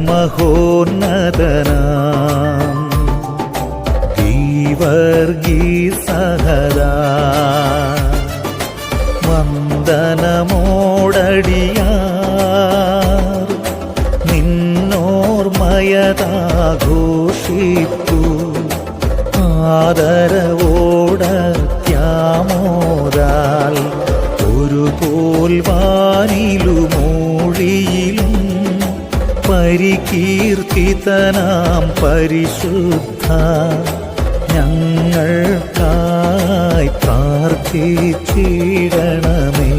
മഹോന്നതനാം ഗീവർഗീസഹദാ വന്ദനമോടടിയാർ നിന്നോർമയതാഘോഷിപ്പു ആദരവോടത്യാമോദാൽ ഒരു പോൽ വാനിലുമൂഴിയിലും പരികീർത്തിതനാം പരിശുദ്ധ ഞങ്ങൾക്കായി പ്രാർത്ഥിച്ചിടണമേ.